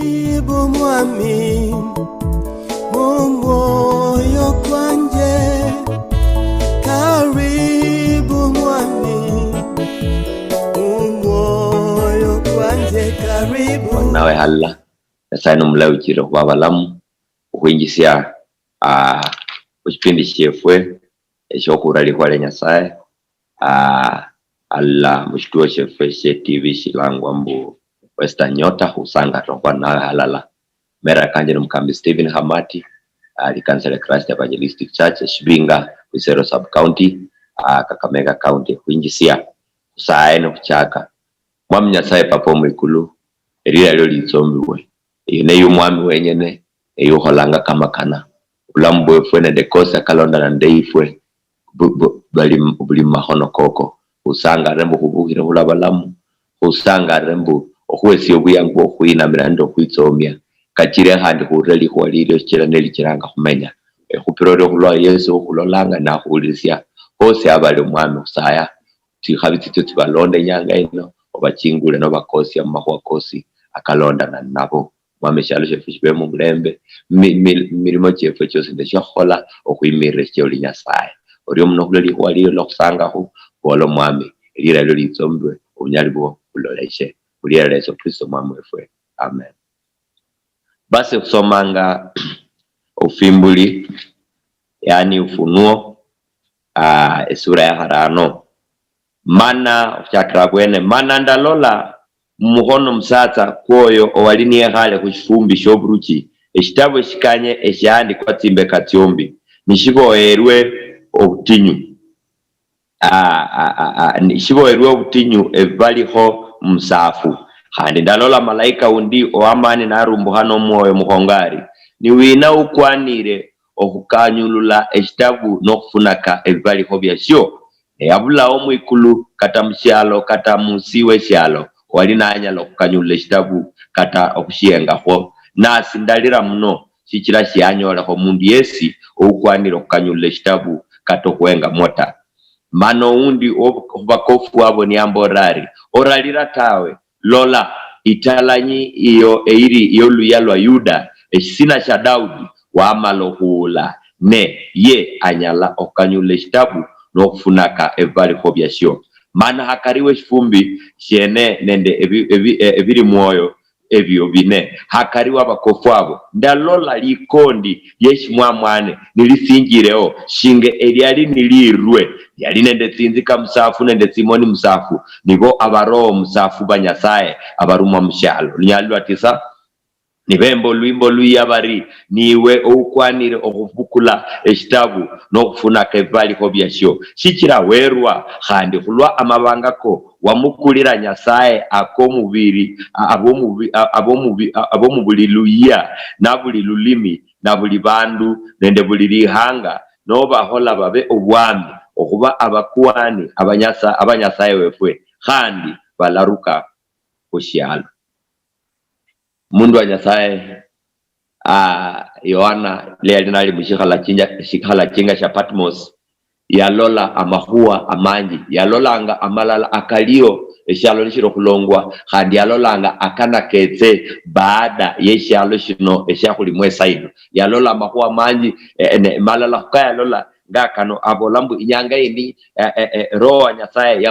Karibu mwami mumwoyo kwanje, karibu mwami mumwoyo kwanje, karibu nawe halla yasano mulawukiro kubabalamu ukwinjisya kukipindi kyefwe ekyokuralikwale Nyasaye alla mushituo kyefwe kye TV shilangwa mbu Western Nyota husanga tokwa nawe halala mera kanje n'umukambi Stephen Hamati likanisa la Christ Evangelistic Church Shibinga Wisero Sub County Kakamega County kuinjisya kusaye no kuchaka mwami Nyasaye papo mwikulu erira lyo litsombiwe ine y'umwami wenyene eyuholanga kamakana ulamu bwefwe ne dekosa kalonda na ndeifwe buli mahono koko usanga rembo kubuhira bulabalamu usanga rembo okwesi obuyangu okwinamira ndo kwitsomya kachire handi kureli kwaliro chiraneli kiranga kumenya ekupirore kulwa Yesu okulolanga na kulisya hose abali umwami usaya tikhabitito tibalonde nyanga ino obachingule no bakosi amahwa kosi akalonda na nabo mwami shalo shefishi mu mulembe mirimo chefwe cyose ndeshakhola okwimirira cyo linyasaye ori omuno kuleli kwaliro lokusanga ho bolo mwami lira lyo litsombwe unyali bwo kuloleshe kulira Yesu Kristo mwami wefwe amen. Basi kusomanga ufimbuli yani Ufunuo sura ya harano mana chakrabwene mana ndalola muhono msatsa kwoyo owalini hale kuchifumbi shoburuchi ekitabu ekikanye ekyandikwa timbe katyombi nishiboerwe obutinyu nishiboerwe obutinyu ebaliho msafu handi ndalola malaika undi oamani narumbu hano mwoyo muhongari niwina ukwanire okukanyulula ekitabu nokufunaka ebibaliho byasyo eyabula omwikulu kata msyalo kata musiwe syalo walinanyala okukanyulula ekitabu kata okushiyengaho nasi ndalira muno kikira kyanyoleho mundu yesi okukwanira okukanyulula ekitabu kata okuwenga mota mano undi obakofu abo niamborari oralira tawe lola italanyi iyo eiri iyo luyalwa Yuda ekisina kya Daudi wamalohula ne ye anyala okukanyulula ekitabu n'okufunaka ebibaliho byasyo mana hakariwe ekifumbi kyene nende ebiri mwoyo ebyo bine hakariwa abakofu abo ndalola likondi yeshimwamwane nilisingireho shinge eliali nilirwe yali nende tsinzika musafu nende Simoni musafu nibo abaroho musafu banyasaye abarumwa mushalo nyalwa tisa nibembo lwimbo luyabari niwe okwanire okuvukula ekitabu n'okufunaka ebibaliho byasyo kikira werwa handi kulwa amabangako wamukulira Nyasaye akomubiri abo buli luya na buli lulimi na buli bandu nende buli lihanga nobahola babe obwami okuba abakuani abanyasaye wefwe handi balaruka kushalo mundu wa Nyasaye Yohana leli nali mushikhala kinga sha Patmos yalola amahua amanji yalolanga amalala akalio eshalo lishiro kulongwa handi yalolanga akana ketse baada yeshalo shino eshakulimwe saino yalola amahua manji malala kaya lola ngakano abolambu inyanga indi roho wa Nyasaye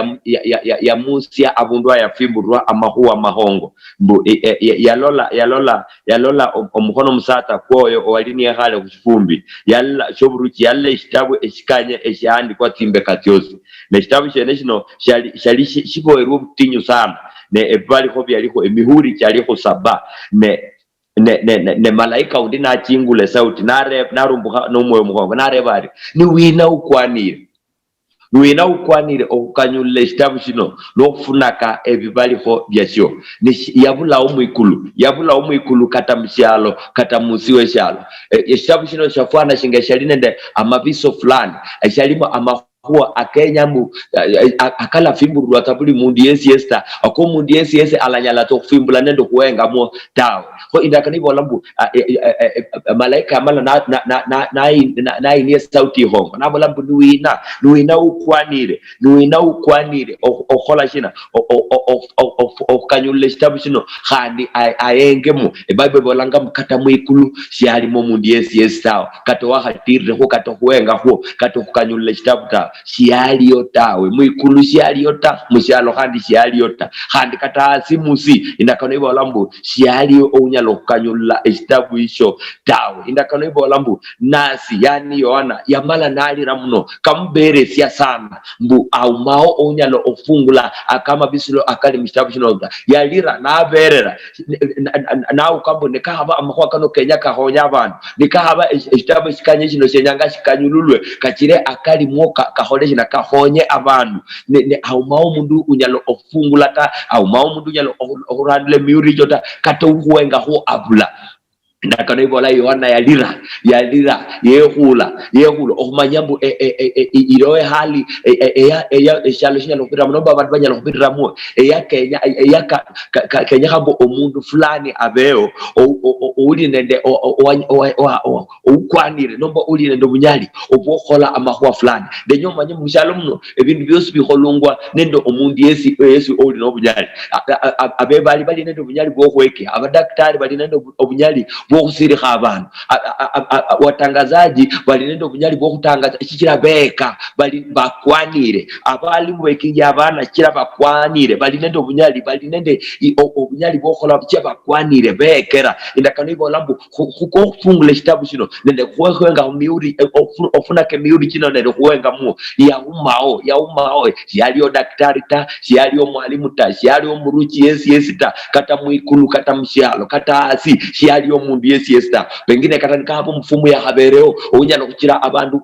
ya musya abundwa ya fimburwa amahua mahongo mbu yalola omukono musata kwoyo owalini hale kuchifumbi yalla shoburuchi yalle ekitabu ekikanye ekyandikwa timbe katyosi nekitabu kyene kino shali shiboerwa obutinyu sana ne ebaliho byaliko emihuri kyaliho saba ne malaika undi nachingule sauti narumbuha n'omwoyo muhongo narebari niwina ukwanire okukanyulula ekitabu kino n'okufunaka ebibaliho byasyo yabula omwikulu kata musyalo kata musi w'esyalo ekitabu kino kyafwana shinga esyali nende amabiso fulani esyalimu huwa akenya mbu akala fimburu atabuli mundi yesiesta ako mundi yesiese alanyala to fimbula nendo kuenga mo tawe ko indakani bolambu malaika amala na ini sauti hongo na bolambu nuina ukwanire okhola shina okanyulle kitabu kino khandi ayengemo ebible bolanga mukata mwikulu shali mo mundi yesiesta kato wahatirre ko kato kuenga ho kato kanyulle kitabu ta shiali yotawe mwikulu shiali yota mushalo handi shiali yota handi kata simusi indakano ibo lambu shiali ounyalo kanyulla ekitabu isho tawe indakano ibo lambu nasi yani Yohana yamala nali ramuno kambere sia sana mbu au mao ounyalo ofungula akama bisulo akali mkitabu kino yalira na berera na ukambo nekahaba amakwa kano Kenya kahonya abantu nikahaba ekitabu kikanye kino shenyanga shikanyululwe kachire akali mwoka kahole na kahonye abantu ne au mao mundu unyalo ofungulata au mao mundu unyalo orandle miuri jota katohuenga ho abula ndakano ibola Yohana yalira yehula omanyambu iroe hali eshalo shinya lokira munomba abantu banyalo kupitira mu Kenya hambo omundu fulani abeo uli nende ukwanire nomba uli nende bunyali obokhola amahwa fulani denyo manye mushalo muno ebintu byose biholungwa nendo omundu Yesu uli no bunyali abe bali nendo bunyali bwokweke abadaktari bali nendo obunyali bwokusirika abantu watangazaji bali nendo bunyali bwokutangaza kikira beka bali bakwanire abalimu bekinja abana kira bakwanire bali nendo bunyali bali nende obunyali bwokhola kira bakwanire bekera indakano ibo lambu kuko fungule kitabu kino nende kuwenga miuri ofuna ke miuri kino nende kuwenga mu ya umao yaliyo daktari ta yaliyo mwalimu ta yaliyo muruchi yes ta kata mwikulu kata mshalo kata asi yaliyo mundu yes ta pengine kata nikapo mfumu ya habereo unyalo kukira abantu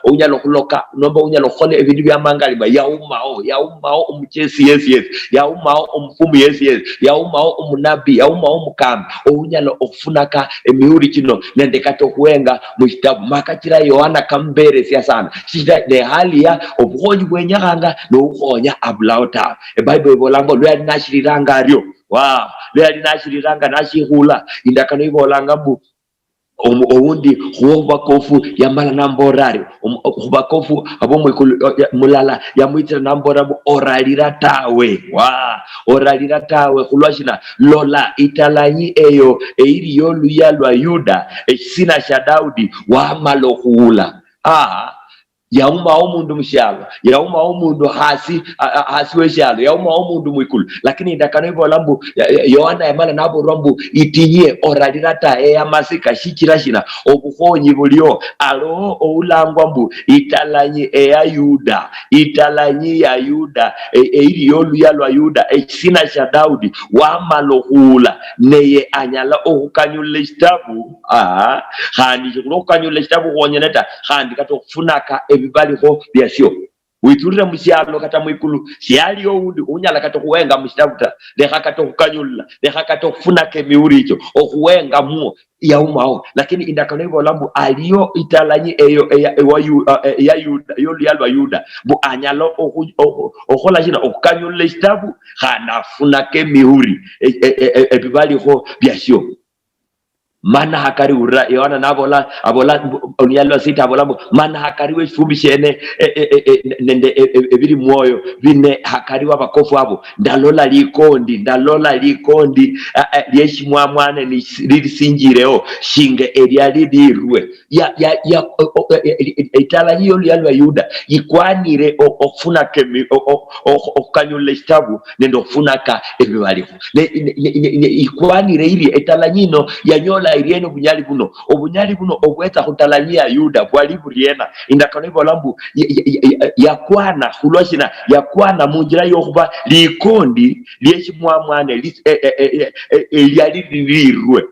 unyalo kuloka nomba unyalo khole ebintu byamangaliba ya umao umchesi yes ya umao umfumu yes ya umao umunabi ya umao mukam unyalo ofunaka emiuri kino nende kato kuenga mukitabu makachira Yohana kambere sia sana shida ne hali ya obukonyi bwenyanga no ukonya ablaota ebible bolango lwa nashiriranga aryo lwa nashiriranga nashihula indakano ibolanga mbu oundi hubakofu yamala namborari hubakofu abo mulala yamwitira nambora oralira tawe kulwashina lola italanyi eyo eiri yoluya lwa Yuda sina sha Daudi wamalo kuula yauma omundu mshalo yauma omundu hasi weshalo yauma omundu mwikulu lakini ndakano ibo lambu Yohana yamala nabo rambu itinye oralirata yamasika shikirashina obukhonyi bulyo alo oulangwa mbu italanyi ya Yuda eiri yoluya lwa Yuda sina sha Daudi wamalo kuula neye anyala okukanyulla ekitabu khandi kulokanyulla ekitabu khonyeneta khandi katokufunaka ebibaliho byasyo witurira musyalo kata mwikulu syali oundi unyala kata kuwenga mukitabuta lekha kata kukanyulla lekha kata kufuna ke miuricho okuwenga muo yaumao lakini indakano ibo lambu aliyo italanyi eyo ya Yuda yolwa Yuda bu anyalo okhola shina okukanyulla ekitabu khanafuna ke miuri ebibaliho byasyo mana hakari ura Yohana nabola abola onyalwa sita abola mana hakari we fubishene nende ebiri mwoyo bine hakari wabakofu abo ndalola likondi lyeshimwa mwane lisinjireo shinge eryalidirwe ya itala hiyo yalwa Yuda ikwanire okufuna kemi okanyulla ekitabu nendo okufunaka ebibaliho ikwanire iri itala nyino yanyola irieno bunyali buno obweta kutalanyia Yuda bwali buriena indakano ibo lambu yakwana khulwashina yakwana munjira yokuba likondi lyeshimwa mwane lyalirwe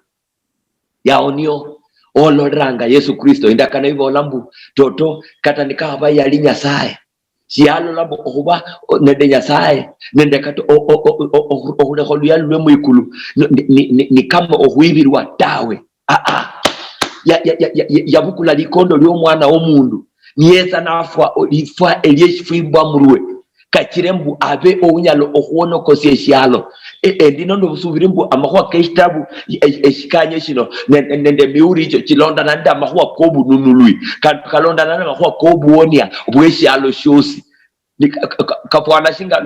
yaonio oloranga Yesu Kristo indakano ibo lambu toto kata nikaba yali Nyasaye sialo lambo okuba nende Nyasaye nende kato okulekholuya lwe mwikulu ni kama okuibirwa tawe yabukula likondo ly'omwana w'omundu niyeza nafwa ifwa elieshifimba murwe kakirembu abe ounyalo okuona kosesialo endino ndo busubirimbu amahwa keshitabu eshikanye shino nende miuri icho kilonda nanda amahwa kobu nunului kalonda nanda amahwa kobu onia bwesialo shosi kapwana shinga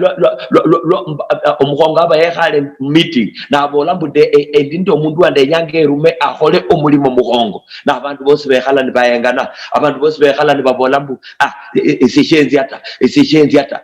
omuhonga aba yekhale meeting nabola mbude endindo omundu ande nyange rume ahole omulimo muhongo na abantu bose bekhala ni bayengana abantu bose bekhala ni babola mbu isishenzi hata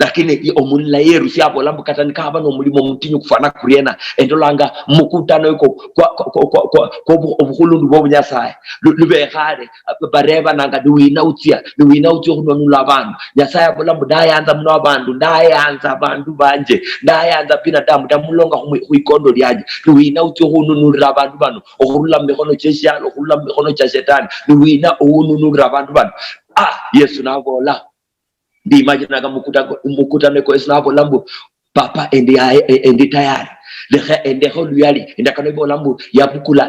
lakini omunla yeru siabola mbu katanika aba no mulimo mutinyu kufana kuriena endolanga mukutano yuko kwa obukhulundu bw'obunyasaya lubekhale bareba nanga duwina utya khunonula abantu nyasaya abola mbu ndayanza muno abantu banje ndayanza binadamu ndamulonga khwikondo lyaje duwina utya khununulira abantu bano okhurula mumikhono kyeshalo okhurula mumikhono kya shetani duwina khununulira abantu bano Yesu nabola ndi imagine mukutano ko esnabo lambu papa endi tayari lehe endeho luyali endakano lambu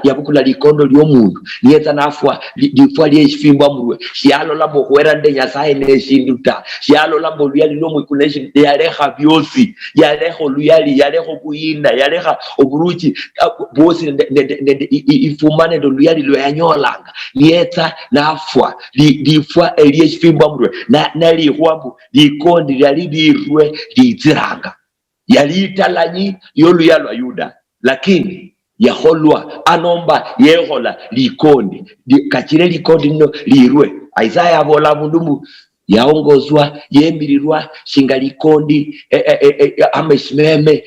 yabukula likondo lyomundu niyeza nafwa lifwa lyeshifimba murwe shialo lambo huera nde nyasaye neshinduta shialo lambo luyali lomwikuneshi yaleha byosi yaleho luyali yaleho kuyinda yaleha oburuchi bosi ifumane ndo luyali loyanyolanga niyeza nafwa lifwa lyeshifimba murwe na lihuambu likondi lyali lirwe liziranga yalitalanyi yoluyalwa Yuda lakini yaholwa anomba yehola likondi kachire likondi nino lirwe Isaiah abola bundumu yaongozwa yemirirwa shinga likondi ameshimeme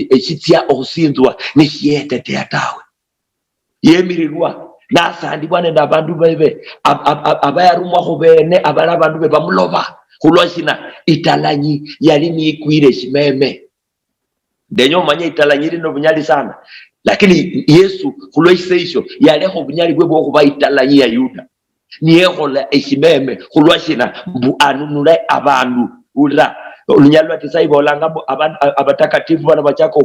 eshitya osinzwa nishiyete yatawe yemirirwa nasandibwa nenda abantu bebe abayarumwa khubene abala abantu be bamuloba khulwashina italanyi yali nikwire shimeme ndenyo manye italanyi lino bunyali sana lakini Yesu khulwashisho yaleho bunyali bwe bwo kuba italanyi ya Yuda niyehola eshimeme khulwashina mbu anunule abantu ula olunyalwa tisaiba olangabo abatakatifu bana bachako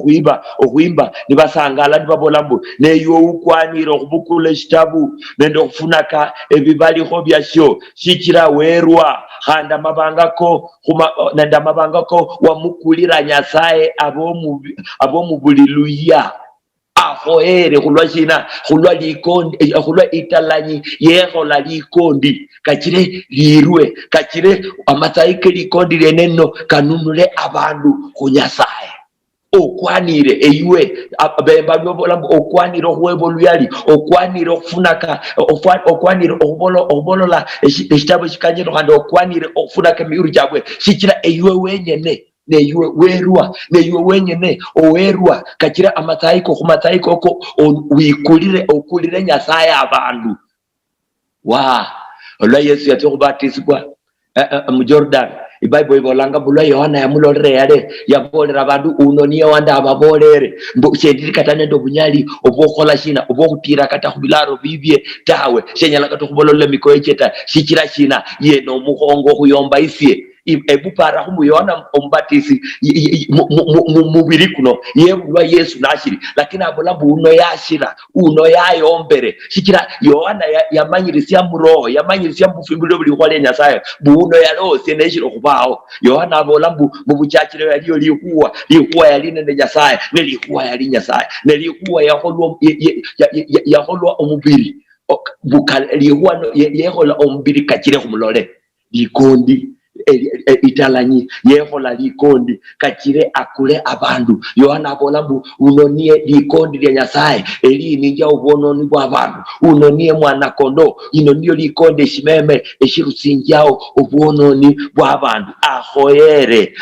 okuimba nibasangala nibabola mbu neyo ukwanira okubukula ekitabu nende okufunaka ebibaliho byasho shikira werwa handa mabangako nenda mabangako wamukulira nyasaye abomubuliluya ahoere khulwashina khulwa likondi khulwa italanyi yehola likondi kachire lirwe kachire amasaike likondi leneno kanunule abantu kunyasaye okwanire eywe bemba bola okwanire ohwebo luyali okwanire okufunaka okwanire obolola ekitabo kikanyero kandi okwanire okufunaka miuru jabwe shikira eywe wenyene neywe werwa neywe wenyene owerwa kachira amatayiko kumatayiko ko okulire nyasaye abantu olwa Yesu yatokubatizibwa mu Jordan iBible ibolanga bulwa Yohana yamulolere yale yabolera abantu uno niye wanda ababolere mbo shendiri katane ndo bunyali obwokola shina obwokutira kata kubilaro bibye tawe shenyala katokubolola mikoye cheta shikira shina ye no muhongo kuyomba ifye ebupara humu Yohana ombatisi mubiri kuno yebulwa Yesu nashiri lakini abolambu uno yashira uno yayombere shikira Yohana yamanyirisia muroho yamanyirisia mbufimbulwe buli kwale nyasaye buno yalose neshiro kubaho Yohana abolambu mubuchachire yaliyo likuwa yaline ne nyasaye nelikuwa yali nyasaye nelikuwa yaholwa omubiri bukaliwa yehola omubiri kachire kumulole likondi italanyi yehola likondi kachire akule abantu Yohana abolambu unonie likondi lya nyasaye eli ninja ubononi bwa abantu unonie mwana kondo ino niyo likondi shimeme eshirusinjao ubononi bwa abantu ahoere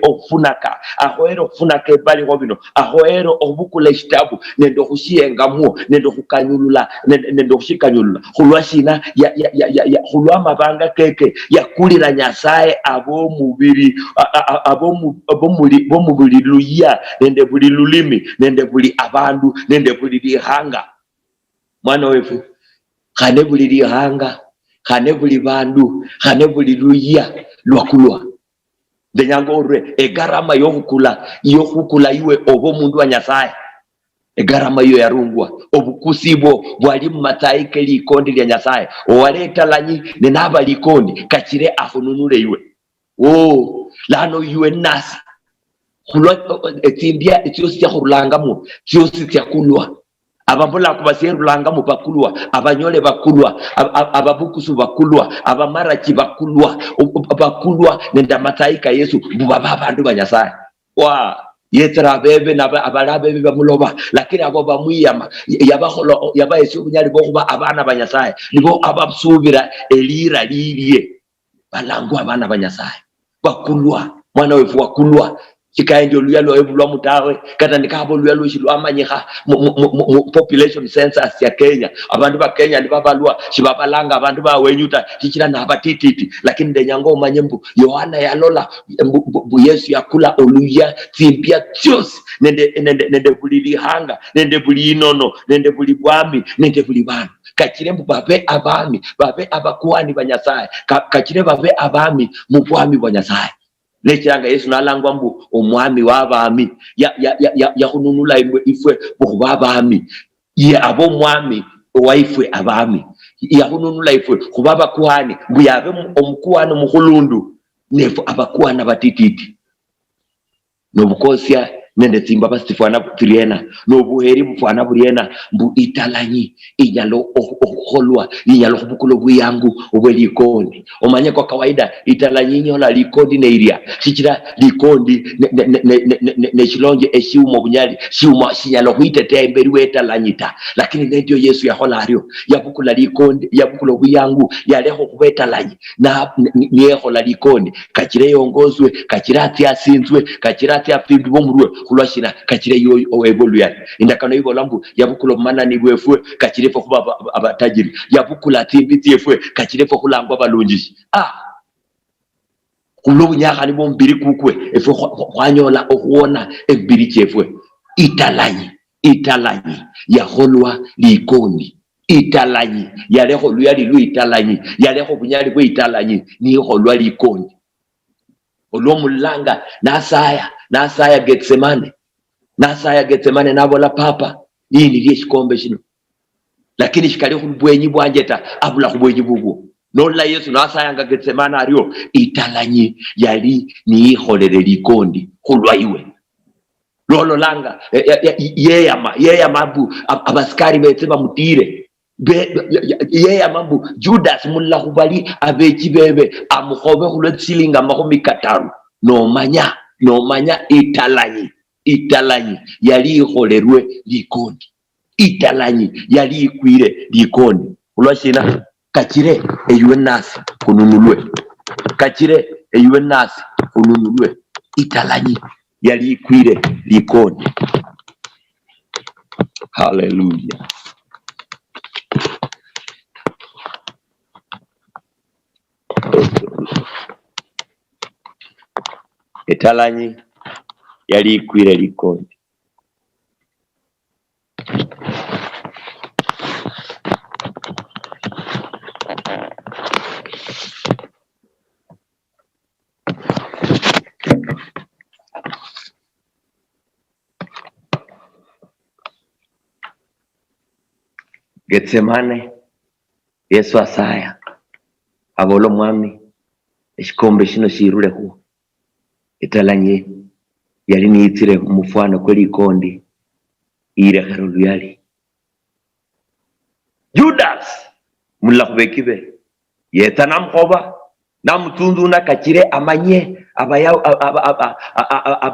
okufunaka bali hobino ahoere obukula ekitabu nendo kushiyengamu nendo kukanyulula nendo kushikanyulula khulwashina khulwa mabanga keke yakulira nyasaye abomubuli luya nende buli lulimi nende buli abantu nende buli lihanga mwana wefu khane buli lihanga khane buli bandu khane buli luya lwakulwa ndenyangorwe egarama yohukula iwe obo mundu wa nyasaye egarama iyo yarungwa obukusibo bwali mumataike likondi lya Nyasaye owaleta lanyi nenaba likondi kachire afununule iwe lano iwe nasi khulwa etimbia etiosi tya khurulangamo tiosi tya kulwa ababula kubaserulangamo bakulwa abanyole bakulwa ababukusu bakulwa abamarachi bakulwa nenda mataika Yesu baba abandu ba Nyasaye yetera bebe abalabe bamuloba lakini abo bamwiyama yabakholo yabayesi obunyali bokuba abana ba Nyasaye nibo abasubira elira liliye balangwa abana ba Nyasaye bakulwa mwana wefu wakulwa chikaende oluyalo ebulwa mutawe kata nikabo oluyalo shilwa amanyika population census ya Kenya abantu ba Kenya ndibabalwa shibabalanga abantu bawenyuta kichira nabatititi lakini ndenyango omanyembu Yohana yalola Yesu yakula oluya timpia tyos nende bulili hanga nende buli inono nende buli bwami nende buli bana kachirembu babe abami babe abakuani ba Nyasaye kachire babe abami mu bwami bwa Nyasaye lechanga Yesu nalangwa mbu omwami w'abami ya kununula ifwe bukuba abami ye abo mwami waifwe abami ya kununula ifwe kuba abakuhani mbu yabe omukuhani mukhulundu nefu abakuhani batititi nobukosya nende tsimba basifwana triena nobuheri bufwana buriena mbu italanyi inyalo okholwa inyalo kubukulo bwiyangu obwelikondi omanye kwa kawaida italanyi nyola likondi neiria sichira likondi ne chilonje eshiumo bunyali shiuma shinyalo kuitetea imberi wetalanyita lakini ndio Yesu yakhola ario yabukula likondi yabukulo bwiyangu yaleho kubetalanyi na niyehola likondi kachire yongozwe kachira atyasinzwe kachira atyapimbi bomurwe kulwashina kachire yo oevoluya indakano ibolambu yabukulo manani bwefwe kachire fo kuba abatajiri yabukula timbiti efwe kachire fo kulangwa balunji kulo bunyaka ni bombiri kukwe efwe kwanyola okuona ebiri chefwe italanyi yaholwa likondi italanyi yaleho luyali luitalanyi yaleho bunyali bwe italanyi ni holwa likondi olomulanga nasaya Getsemane nabola papa nini liye shikombe shino lakini shikali khubwenyi bwanjeta abula khubwenyi bubwo nola Yesu nasaya Getsemane ario italanyi yali ni kholere likondi khulwa iwe lolo langa yeya mabu abaskari betse bamutire yeya mambu Judas mulla khubali abechi bebe amukhobe khulwetsilinga makhumi kataru nomanya italanyi yali ikholerwe likondi italanyi yali ikwire likondi ulwashina kachire eyuwe nasi kununulwe italanyi yali ikwire likondi. Hallelujah. Italanyi yali ikwire likondi. Getsemane Yesu asaya abolo mwami eshikombe shino shiruleho italanyi yali niitsire mufwana kwelikondi irekhero luyali Judas mulla khubekibe yeta namkhoba namutunzuna kachire amanye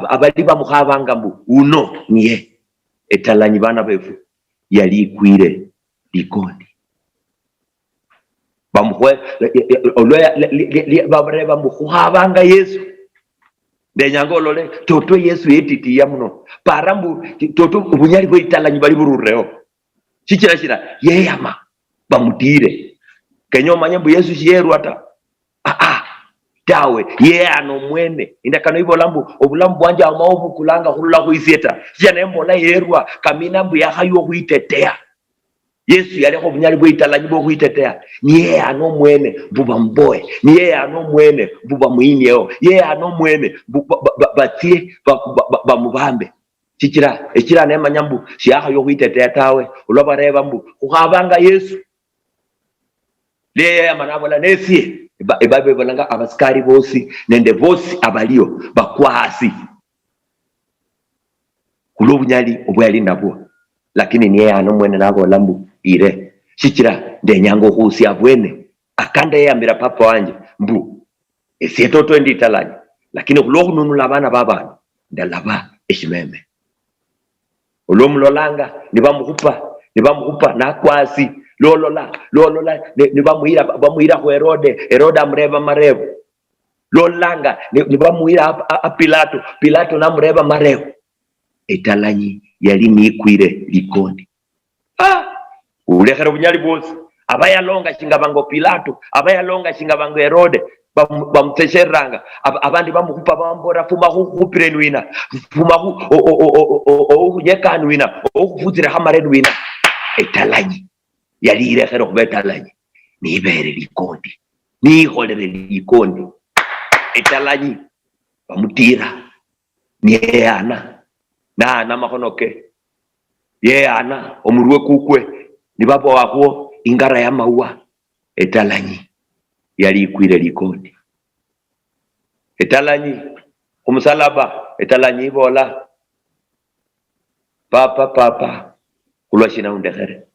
abali bamukhabanga mbu uno niye italanyi bana befu yali ikwire likondi bamukwe babareba mukhabanga Yesu ndenyango olole toto Yesu yetitiya muno parambu toto bunyali bwe italanyi bali burureo chichira yeyama bamutire kenyo manyembu Yesu shieru ata tawe ano mwene indakano ibolambu obulambu bwanja amaovu kulanga khulula khuisieta chana embola yerwa kamina mbu yakhayo khuitetea Yesu yalekho bunyali bwe italanyi bwo khuitetea niye ano mwene buba mboye niye ano mwene buba muinyeho ye ano mwene batie bamubambe Chikira nema nyambu siaka yokuitetea tawe ulobareba mbu ukabanga Yesu le manabola nesi ibabe bolanga abaskari bosi nende bosi abalio bakwasi kulobunyali obwali nabwo lakini niye anomwene nabo lambu ire chikira ndenyango kusi abwene akanda yambira papa wanje mbu esieto 20 talanya lakini kulokununula abana babana ndalaba eshimeme olomulolanga nibamukupa nakwasi lolola nibamuira ku Herode amreba marevo lolanga nibamuira a Pilato namreba marevo etalanyi yali nikwire likondi ulekera bunyali bosi abayalonga kingabango Pilato abayalonga kingabango Herode bamutesheranga abandi bamukupa bambora fuma kupirenwina fuma nyekanwina okuvuzira hamarenwina etalanyi yali irekera kubetalanyi nibere likondi niholere likondi etalanyi bamutira niyana na makonoke yeyana omurwe kukwe nibabo wako ingara ya maua etalanyi yali ikwire likondi etalanyi umusalaba etalanyi ibola papa kulwashina undekhere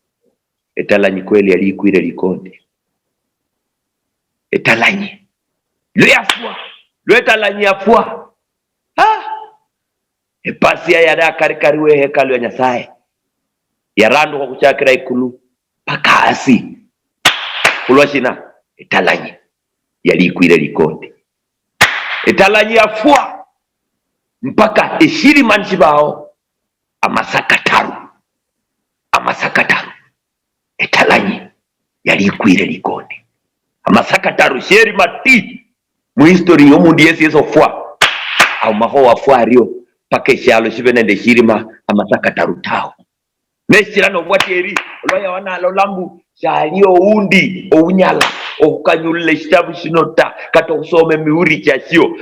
etalanyi kweli yali ikwire likondi etalanyi lwetalanyi yafua epasia yada karikariwe hekalu ya Nyasaye yarandu kwa kuchakira ikulu pakasi kulwashina etalanyi yali ikwire likondi etalanyi yafua mpaka eshiri bao amasakataru etalanyi yali ikwire likondi amasakataru sheri mati mu history yomundi yesu fua au maho wafua ario paka eshalo shibenende shirima amasakataru tao neshirano bwateri loya wana lambu shalio undi ounyala okukanyulile kitabu shinota kato kusome miuri chasio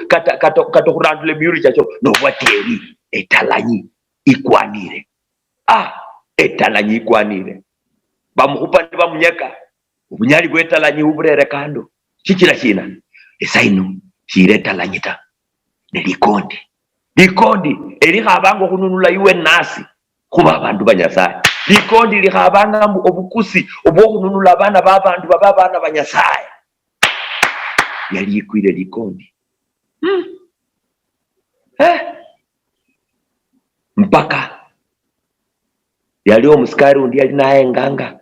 kato kurandule miuri chasio no bwateri etalanyi ikwanire etalanyi ikwanire bamukupa bamunyeka ubunyali bwetalanyi uburere kando chikira shina esaino shire talanyita nelikondi likondi elihabango kununula iwe nasi kuba abantu banyasaye likondi lihabanga obukusi obwokununula abana babantu babana banyasaye yali ikwire likondi mpaka yali omusikari undi yali naye nganga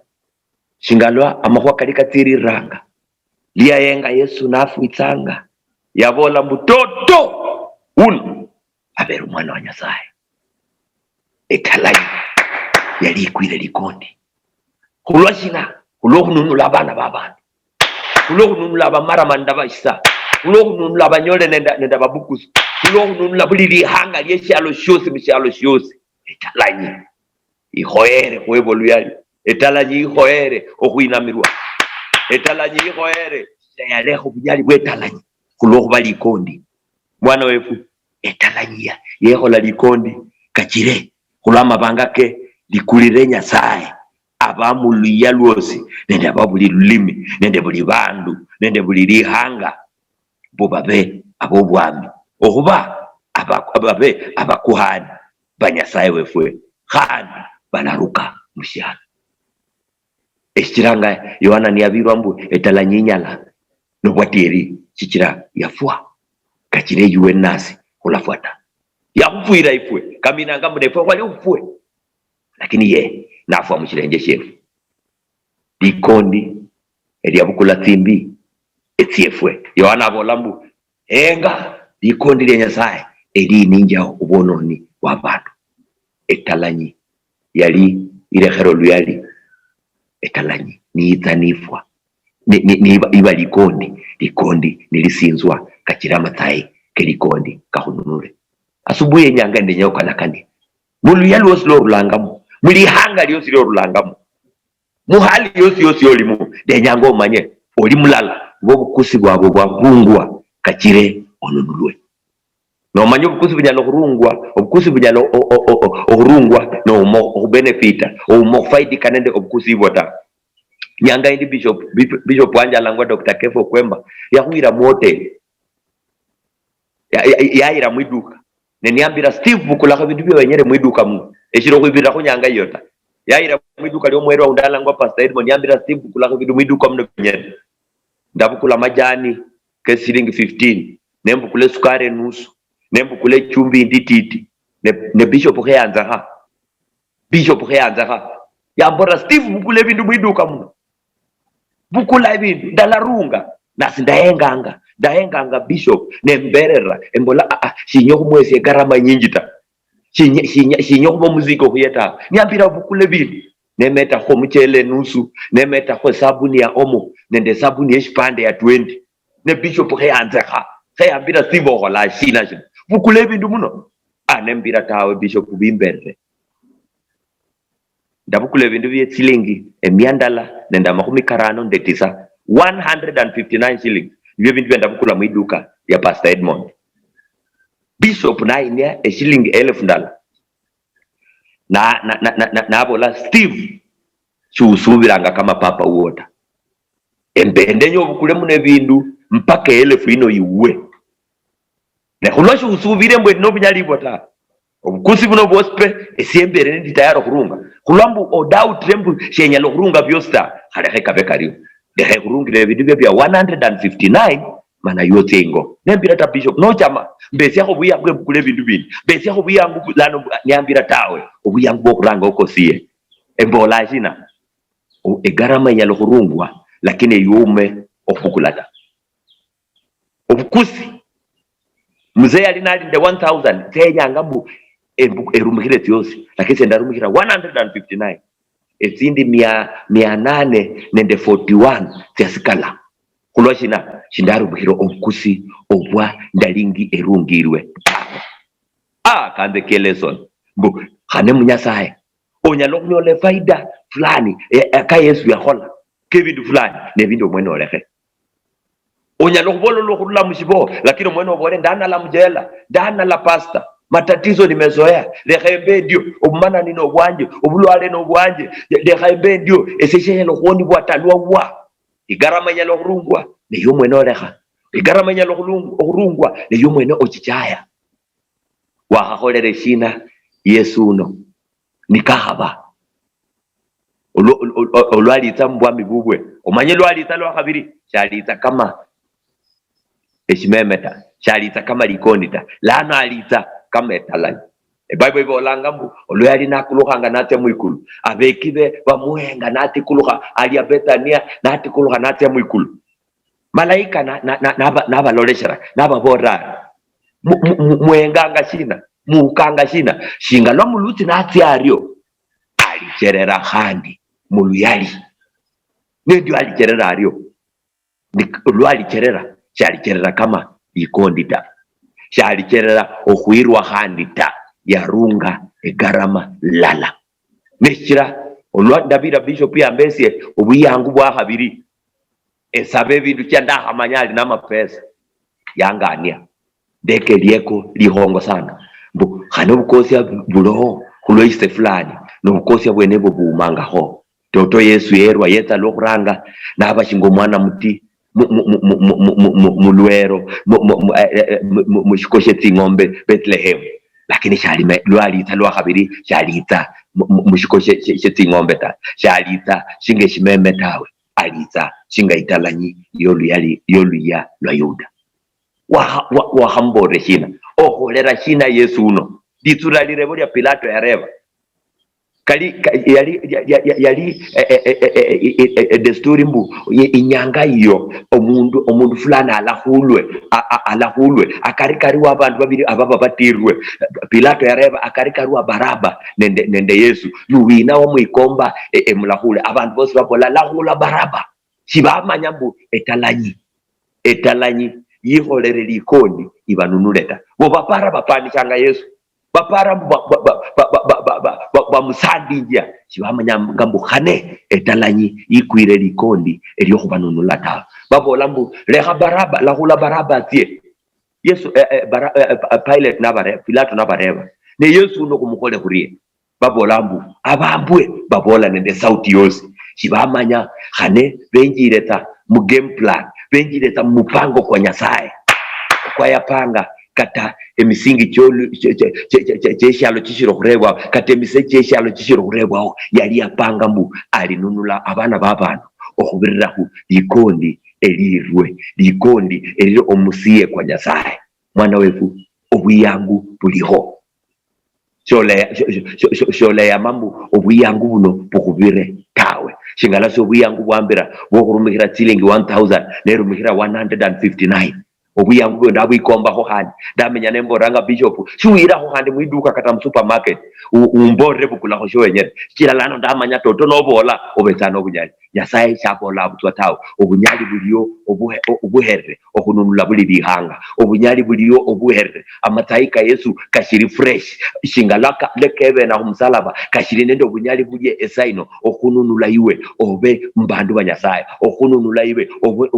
shingalwa amahwa kalikatsiriranga liyayenga Yesu nafuitsanga yabola mbutoto uno abera umwana wa Nyasaye etalanyi yali ikwire likondi kulwashina kulokununula abana babantu kulokununula abamaramanda bashisa kulokununula abanyole nenda babukusu kulokununula buli lihanga lyeshalo shosi mishalo shosi etalanyi ihoere kwebolu yali etalanyi ihoere okuinamirwa etalanyi ihoere yaleho bunyali bwetalanyi kulokuba likondi mwana wefu etalanyi yehola likondi kachire kulama bangake likulire Nyasaye abamuluya lwosi nende ababuli lulimi nende buli bandu nende buli lihanga bobabe abobwami okuba ababe abakuhani banyasaye wefwe khani banaruka mushana eshiranga Yohana niyabirwa mbu etalanyi nyala nobwateri chikira yafua kachire yuwe nasi kulafuata yakufuira ifwe kamina ngambo nefwe kwali ufwe lakini ye nafua muchirenje shefu likondi eliyabukula tsimbi etiefwe Yohana abolambu enga likondi lya Nyasaye eli ninja ubononi wa bantu etalanyi yali ilehero luyali etalanyi niitsanifwa ni iba likondi nilisinzwa kachira matai ke likondi kahununure asubuhi enyanga ndenyo kanakani mulu yali oslo rulangamo muli hanga lyosi lyo rulangamo muhali yosi olimu ndenyango omanye oli mulala bobukusi bwabo bwagungwa kachire onunulwe no manyo obukusi bunyalo kurungwa obukusi bunyalo okurungwa no mo benefita o mo faidi kanende obukusi bota nyanga indi bishop wanja langwa Dr. Kefo Kwemba yakuira mote yaira mwiduka neniambira Steve bukula ka bintu byenyere mwiduka mu eshiro kwibira kunyanga yota yaira mwiduka lyo mwero undala ngwa Pastor Edmond niambira Steve bukula ka bintu mwiduka mno nyere ndabukula majani ke shilingi 15 nembukule sukari nusu nembukule chumbi ndititi ne bishop kyanza ha yambora Steve bukule bintu mwiduka mno bukula bintu ndalarunga nasi ndahenganga bishop nemberera embola shinyo kumwese garama nyinjita shinyo kubo muziko kuyeta niambira bukule bintu nemeta ko mchele nusu nemeta ko sabuni ya omo nende sabuni yeshipande ya 20 ne bishop kyanza yambira Steve hola shina bukule bintu muno nembira tawe bishop bimberere ndabukule bintu bye shilingi emyandala nenda makumi karano ndetisa 159 shillings nibyo bintu ndabukula mu iduka ya Pastor Edmond. Bishop na inia shilingi 1000 ndala na bola Steve chusubiranga kama papa uota embende nyo bukule mune bintu mpaka 1000 ino iwe ne kulosho usubire mbwe no bunyali bota obukusi buno bospe esiembere ndi tayaro kurunga kulambu odoubt rembu shenya lo kurunga byosta hale kabekariyo de kurungire bintu bya 159 mana yote ngo nembira ta bishop no chama mbesi yako buya bwe bukule bintu bindi mbesi yako buya ngu lano nyambira tawe obuya ngu bokuranga okosie embola jina egarama ya lo kurungwa lakini yume okukulata obukusi mzee alinali nde 1000 tenya ngambu erumikire tyosi lakini senda rumikira 159 ezindi 800 nende 41 tyasikala kuloshina shindarumikiro obukusi obwa ndalingi erungirwe kanze keleson mbu khane munyasaye onyalo kunyole faida fulani ka Yesu yakhola kebintu fulani nebintu mweno lekhe onyalo kubolo lokurula mushibo lakini mweno bole ndana la mjela ndana la pasta matatizo nimezoea lekembe ndio obumana nino bwanje obulwale no bwanje lekembe ndio eseshe lo khoni bwatalwa bwa igarama nyalo kurungwa ne yomwe no lekha igarama nyalo kurungwa ne yomwe no ochichaya wakholere shina Yesu no nikahaba olwalitsa mbwami bubwe omanye lwalitsa lwa kabiri chalitsa kama eshimemeta chalitsa kama likondita lana alitsa kama etalani Bible ibolanga mbu olwali nakulukhanga nate mwikulu abekibe bamuhenga nati kulukha ali Bethania nati kulukha nate mwikulu malaika nabaloleshera nababora muhenganga shina mukanga shina shinga lwa muluti nati aryo alicherera khandi muluyali ndio alicherera aryo lwali cherera chalicherera kama ikondita chalicherera okhwirwa khandita yarunga egarama lala nechira olwa David bishop yambese obuyangu bwa habiri esabe bintu cyanda hamanyali na mapesa yangania deke lieko lihongo sana mbu khane bukosi bulo kuloise fulani no bukosi bwenebo bumanga ho toto Yesu yerwa yeta lokuranga nabashingo mwana muti mulwero mushikoshe tsingombe Bethlehem lakini shalime lwalita lwa kabiri shalita mushikoshe tsingombe ta shalita shinge shimeme tawe alita shinga italanyi yoluya lwa Yuda wa hambore shina oholera shina Yesu uno ditsura lirebo lya Pilato yareva yali desturi mbu inyanga iyo omundu fulana alahulwe akarikariwa abantu babiri ababa batirwe Pilato yareba akarikariwa Baraba nende Yesu yuwina wa mwikomba emulahule abantu bose bakola lahula Baraba shibamanya mbu etalanyi yiholere likoni ibanunuleta bo bapara bapanishanga Yesu bapara bamusandinja shibamanya ngambu khane etalanyi ikwire likondi elyo kubanunula ta babola mbu leha Baraba lahula Baraba tie Yesu Pilate nabare Pilato nabareba ne Yesu no kumukole kurie babolambu abambwe babola nende sauti yose kibamanya khane benjireta mu game plan benjireta mupango kwa Nyasaye kwa yapanga kata emisingi kyeshalo kishiro kurebwa kata emise kyeshalo kishiro kurebwa yali yapanga mbu alinunula abana b'abantu okubiriraku likondi elirwe likondi eliro omusiye kwa Nyasaye mwana wefu obuyangu buliho shole ya mambu obuyangu buno bukubire tawe shingala so obuyangu bwambira bokurumikira tilingi 1000 nerumikira 159 obuyangu bwo ndabwikomba ho handi ndamenya nemboranga bishop shuira ho handi mwiduka kata mu supermarket umbore bukula ho shoyenye kila lano ndamanya toto nobola obetana obunyali Nyasaye chapola butwatawo obunyali buliyo obuherre okununula buli bihanga obunyali buliyo obuherre amataika Yesu kashiri fresh shingalaka lekebe na umusalaba kashiri nendo obunyali buliye esaino okununula iwe obe mbandu ba Nyasaye okununula iwe obe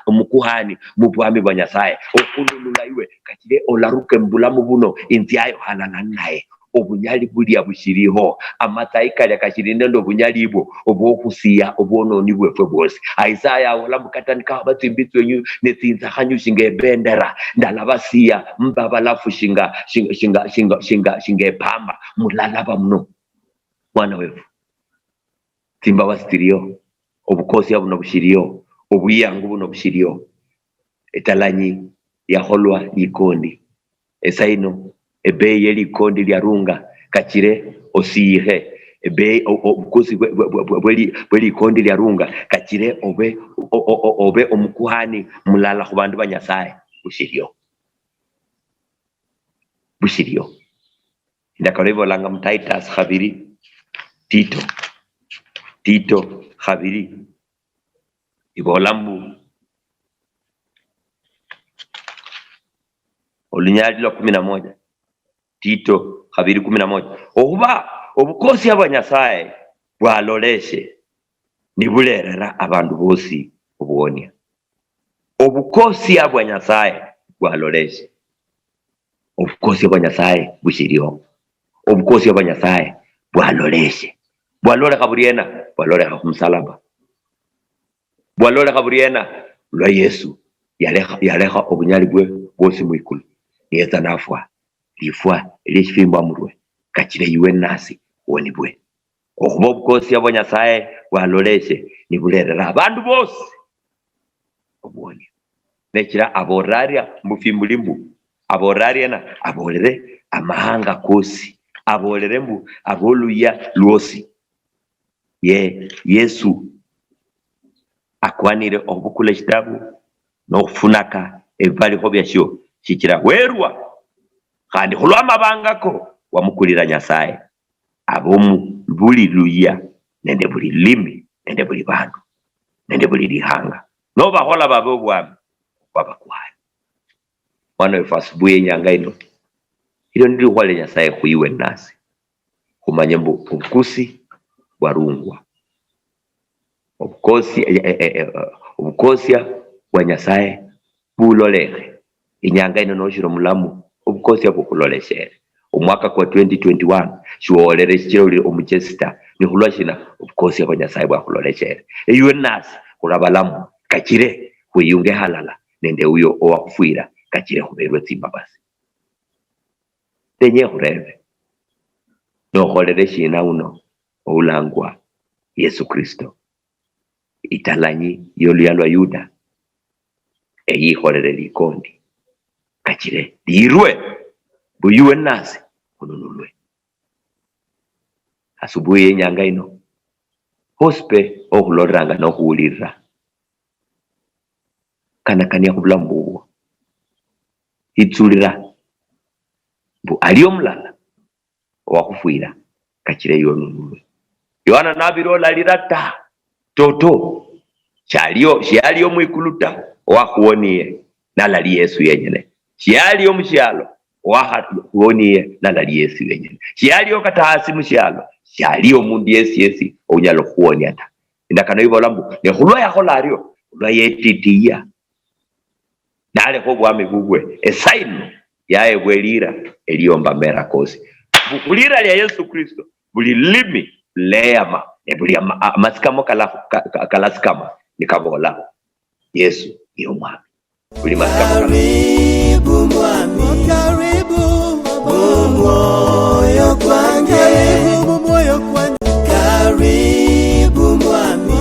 umukuhani mubwami ba Nyasaye okununula iwe kashire olaruke mbulamu buno intiayo halana naye obunyali buliya bushiriho amataika yakashiri nendo obunyali ibwo obwokusiya obwononi bwefwe bwose Isaya olamukatanika batimbitswe nyu netsinza khanyu shingebendera ndalabasiya mbabalafu shinga pamba mulalaba mno mwana wefu timba wasitirio obukosi abuno bushiriyo obuyangu buno bushiriyo etalanyi yaholwa likondi esaino ebe yeli kondi lyarunga kachire osihe ebe obukosi bweli kondi lyarunga kachire obe omukuhani mulala ku bandu ba Nyasaye bushiriyo ndakarevo langa mTitus khabiri Tito khabiri ibolambu olunyali lo 11 Tito khabiri 11 oba obukosi aba Nyasaye bwaloleshe nibulerera abantu bosi obuonia obukosi aba Nyasaye bwaloleshe obukosi aba Nyasaye bushiriyo obukosi aba Nyasaye bwaloleshe bwalole kaburiena bwalole kumsalaba bwalole kaburiena lwa Yesu yaleha obunyali bwe bosi mwikulu yeza nafwa lifwa lishimba murwe kachire iwe nasi woni bwe okuba obukosi abo Nyasaye bwaloleshe nibulerera abantu bose obwoni nekira aboraria mufimbulimbu aboraria na abolere amahanga kosi abolere mbu aboluya lwosi Yesu akwanire obukule kitabu no kufunaka ebali hobyasho kikira werwa kandi hulwama bangako wamukulira Nyasaye abomu buli luya nende buli limi nende buli bandu nende buli lihanga no bahola babo bwami babakwaye mwana wefasubuye nyanga ino ilo ndiri wale Nyasaye kuiwe nasi kumanye mbu obukusi bwarungwa obukosia bwa Nyasaye bulolere inyanga ino noshiro mulamu obukosia bukuloleshere omwaka kwa 2021 shiwolere shiroli omuchester ni hulwashina obukosia bwa Nyasaye bwakuloleshere eyo nasi kulabalamu kachire kuyunge halala nende uyo owakufuira kachire kuberwe tsimba basi tenye hureve no holere shina uno oulangwa Yesu Kristo italanyi yoluyalwa Yuda eyiholere likondi kachire lirwe buyuwe nasi kununulwe asubuhi nyanga ino hospe okuloranga no kuulira kana kania kubulambu itsulira bu aliyo mulala wakufuira kachire yonunulwe Yohana nabirola lirata toto shaliyo mwikuluta wakuoniye nalali Yesu yenyene shaliyo mushalo wakuoniye nalali Yesu yenyene shaliyo katasi mushalo shaliyo mundu Yesu onyalo kuonia ta indakano ibolambu ne hulwa yaho lario lwa yetitiya naleho bwami bubwe esaino yaye bwelira eliomba merakosi bukulira lya Yesu Kristo buli limi leyama buli amasikamo kalasikama nikabola Yesu niyo mwami buli masikamo karibu mwami karibu moyo kwanje